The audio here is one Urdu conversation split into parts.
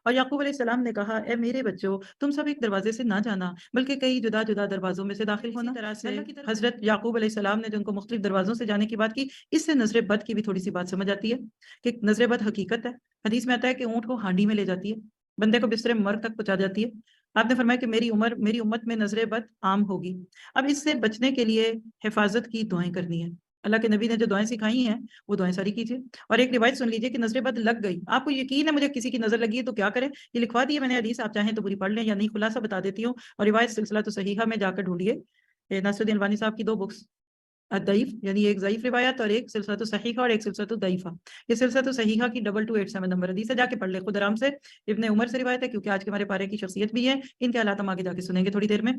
اور یعقوب علیہ السلام نے کہا اے میرے بچوں تم سب ایک دروازے سے نہ جانا بلکہ کئی جدا جدا دروازوں میں سے داخل ہونا۔ طرح سے حضرت یعقوب علیہ السلام نے جو ان کو مختلف دروازوں سے جانے کی بات کی، اس سے نظر بد کی بھی تھوڑی سی بات سمجھ آتی ہے کہ نظر بد حقیقت ہے۔ حدیث میں آتا ہے کہ اونٹ کو ہانڈی میں لے جاتی ہے، بندے کو بستر مرگ تک پہنچا جاتی ہے۔ آپ نے فرمایا کہ میری امت میں نظر بد عام ہوگی۔ اب اس سے بچنے کے لیے حفاظت کی دعائیں کرنی ہے۔ اللہ کے نبی نے جو دعائیں سکھائی ہیں وہ دعائیں ساری کیجیے۔ اور ایک روایت سن لیجیے کہ نظر بد لگ گئی، آپ کو یقین ہے مجھے کسی کی نظر لگی ہے تو کیا کریں، یہ لکھوا دی ہے میں نے حدیث، آپ چاہیں تو پوری پڑھ لیں یا نہیں، خلاصہ بتا دیتی ہوں۔ اور روایت سلسلہ تو صحیحہ میں جا کر ڈھونڈیے، ناصر الدین البانی صاحب کی 2 بکس، ضعیف یعنی ایک ضعیف روایت اور ایک سلسلہ تو صحیحہ اور ایک سلسلہ تو ضعیفہ۔ یہ سلسلہ تو صحیحہ کی 2287 نمبر حدیث ہے، جا کے پڑھ لے خود آرام سے۔ ابن عمر سے روایت ہے، کیونکہ آج کے ہمارے پارے کی شخصیت بھی ہے، ان کے حالات ہم آگے جا کے سنیں گے تھوڑی دیر میں۔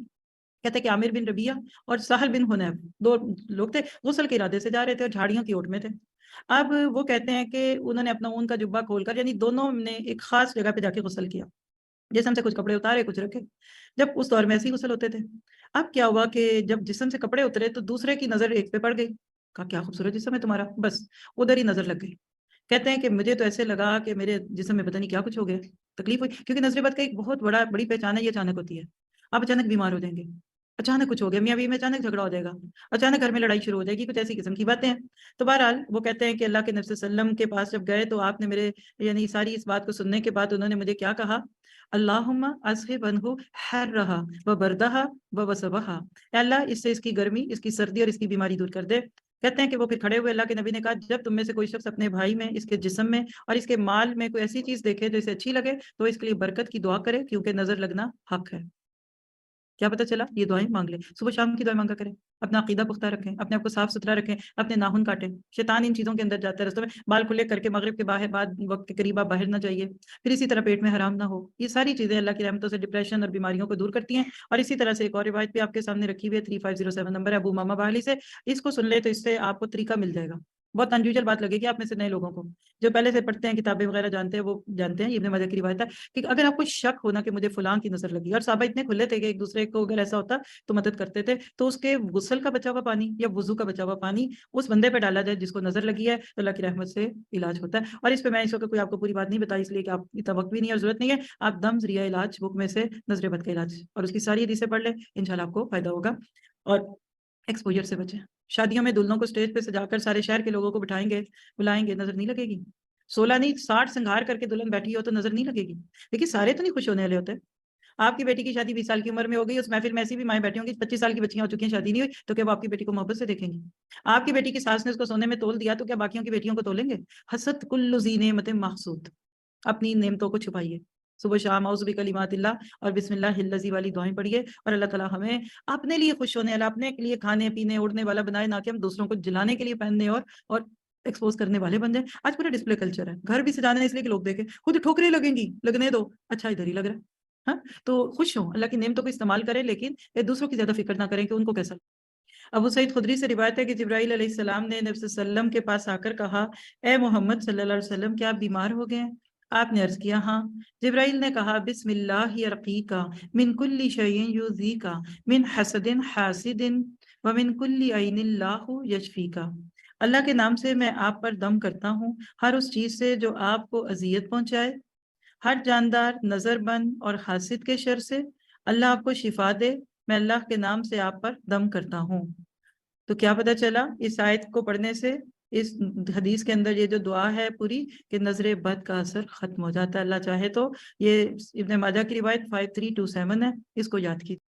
کہتے ہیں کہ عامر بن ربیعہ اور سہل بن حنیف 2 لوگ تھے، غسل کے ارادے سے جا رہے تھے اور جھاڑیوں کی اوٹ میں تھے۔ اب وہ کہتے ہیں کہ انہوں نے اپنا اون کا جبہ کھول کر، یعنی دونوں نے ایک خاص جگہ پہ جا کے غسل کیا، جسم سے کچھ کپڑے اتارے کچھ رکھے، جب اس دور میں ایسے ہی غسل ہوتے تھے۔ اب کیا ہوا کہ جب جسم سے کپڑے اترے تو دوسرے کی نظر ایک پہ پڑ گئی، کہا کیا خوبصورت جسم ہے تمہارا، بس ادھر ہی نظر لگ گئی۔ کہتے ہیں کہ مجھے تو ایسے لگا کہ میرے جسم میں پتہ نہیں کیا کچھ ہو گیا، تکلیف ہوئی، کیونکہ نظر بد کا ایک بہت بڑی پہچان ہے، یہ اچانک ہوتی ہے۔ آپ اچانک بیمار ہو جائیں گے، اچانک کچھ ہو گیا، میاں بیوی میں اچانک جھگڑا ہو جائے گا، اچانک گھر میں لڑائی شروع ہو جائے گی، کچھ ایسی قسم کی باتیں ہیں۔ تو بہرحال وہ کہتے ہیں کہ اللہ کے نبی صلی اللہ علیہ وسلم کے پاس جب گئے تو آپ نے میرے، یعنی ساری اس بات کو سننے کے بعد انہوں نے مجھے کیا کہا، اللہم اذھبنہ حرھا وبردھا ووسبھا، اے اللہ اس سے اس کی گرمی، اس کی سردی اور اس کی بیماری دور کر دے۔ کہتے ہیں کہ وہ پھر کھڑے ہوئے، اللہ کے نبی نے کہا جب تم میں سے کوئی شخص اپنے بھائی میں، اس کے جسم میں اور اس کے مال میں کوئی ایسی چیز دیکھے جو اسے اچھی لگے تو اس کے لیے برکت کی دعا کرے، کیونکہ نظر لگنا حق ہے۔ کیا پتہ چلا، یہ دعائیں مانگ لیں، صبح شام کی دعائیں مانگا کریں، اپنا عقیدہ پختہ رکھیں، اپنے آپ کو صاف ستھرا رکھیں، اپنے ناخن کاٹیں، شیطان ان چیزوں کے اندر جاتا ہے رستوں میں، بال کھلے کر کے مغرب کے بعد وقت کے قریب آپ باہر نہ جائیے، پھر اسی طرح پیٹ میں حرام نہ ہو۔ یہ ساری چیزیں اللہ کی رحمتوں سے ڈپریشن اور بیماریوں کو دور کرتی ہیں۔ اور اسی طرح سے ایک اور روایت بھی آپ کے سامنے رکھی ہوئی ہے، 3507 نمبر ہے، ابو امامہ باہلی سے، اس کو سن لے تو اس سے آپ کو طریقہ مل جائے گا۔ بہت انجوجل بات لگے گی آپ میں سے نئے لوگوں کو، جو پہلے سے پڑھتے ہیں کتابیں وغیرہ جانتے ہیں وہ جانتے ہیں، یہ ابن ماجہ کی روایت ہے کہ اگر آپ کو شک ہونا کہ مجھے فلاں کی نظر لگی، اور صحابہ اتنے کھلے تھے کہ ایک دوسرے کو اگر ایسا ہوتا تو مدد کرتے تھے، تو اس کے غسل کا بچا ہوا پانی یا وضو کا بچا ہوا پانی اس بندے پہ ڈالا جائے جس کو نظر لگی ہے، تو اللہ کی رحمت سے علاج ہوتا ہے۔ اور اس پہ میں اس وقت کوئی آپ کو پوری بات نہیں بتائی، اس لیے کہ آپ اتنا وقت بھی نہیں اور ضرورت نہیں ہے، آپ دم ذریعہ علاج بک میں سے نظر بد کا علاج اور اس کی ساری حدیثیں پڑھ لیں، انشاءاللہ آپ کو فائدہ ہوگا۔ اور ایکسپوجر سے بچیں، شادیوں میں دلہنوں کو اسٹیج پہ سجا کر سارے شہر کے لوگوں کو بٹھائیں گے، بلائیں گے، نظر نہیں لگے گی۔ 16 نہیں 60 سنگھار کر کے دلہن بیٹھی ہو تو نظر نہیں لگے گی، لیکن سارے تو نہیں خوش ہونے والے ہوتے۔ آپ کی بیٹی کی شادی 20 سال کی عمر میں ہو گئی، اس محفل میں ایسی بھی مائیں بیٹھی ہوں گی 25 سال کی بچیاں ہو چکی ہیں، شادی نہیں ہوئی، تو کیا وہ آپ کی بیٹی کو محبت سے دیکھیں گی؟ آپ کی بیٹی کی ساس نے اس کو سونے میں تول دیا تو کیا باقیوں کی بیٹیوں کو تولیں گے؟ حسد کل ذی نعمت محسود، اپنی نعمتوں کو چھپائیے، صبح شام اعوذ بکلمات اللہ اور بسم اللہ الذی والی دعائیں پڑھیے، اور اللہ تعالیٰ ہمیں اپنے لیے خوش ہونے والا، اپنے لیے کھانے پینے اڑنے والا بنائے، نہ کہ ہم دوسروں کو جلانے کے لیے پہننے اور ایکسپوز کرنے والے بن جائیں۔ آج پورا ڈسپلے کلچر ہے، گھر بھی سجانا ہے اس لیے کہ لوگ دیکھیں، خود ٹھوکریں لگیں گی، لگنے دو، اچھا ادھر ہی لگ رہا ہے۔ ہاں تو خوش ہوں، اللہ کی نعمتوں کو استعمال کریں، لیکن دوسروں کی زیادہ فکر نہ کریں کہ ان کو کیسا۔ ابو سعید خدری سے روایت ہے کہ جبرائیل علیہ السلام نے نبی صلی اللہ علیہ وسلم کے پاس آ کر کہا اے محمد صلی اللہ علیہ وسلم کیا آپ بیمار ہو گئے ہیں؟ آپ نے عرض کیا ہاں۔ جبرائیل نے کہا بسم اللہ یرقیکا من کل شیء یؤذیکا من حسد حاسد ومن کل عین اللہ یشفیکا، اللہ کے نام سے میں آپ پر دم کرتا ہوں ہر اس چیز سے جو آپ کو اذیت پہنچائے، ہر جاندار، نظر بند اور حاسد کے شر سے، اللہ آپ کو شفا دے، میں اللہ کے نام سے آپ پر دم کرتا ہوں۔ تو کیا پتہ چلا اس آیت کو پڑھنے سے، اس حدیث کے اندر یہ جو دعا ہے پوری کہ نظر بد کا اثر ختم ہو جاتا ہے اللہ چاہے تو۔ یہ ابن ماجہ کی روایت 5327 ہے، اس کو یاد کیجیے۔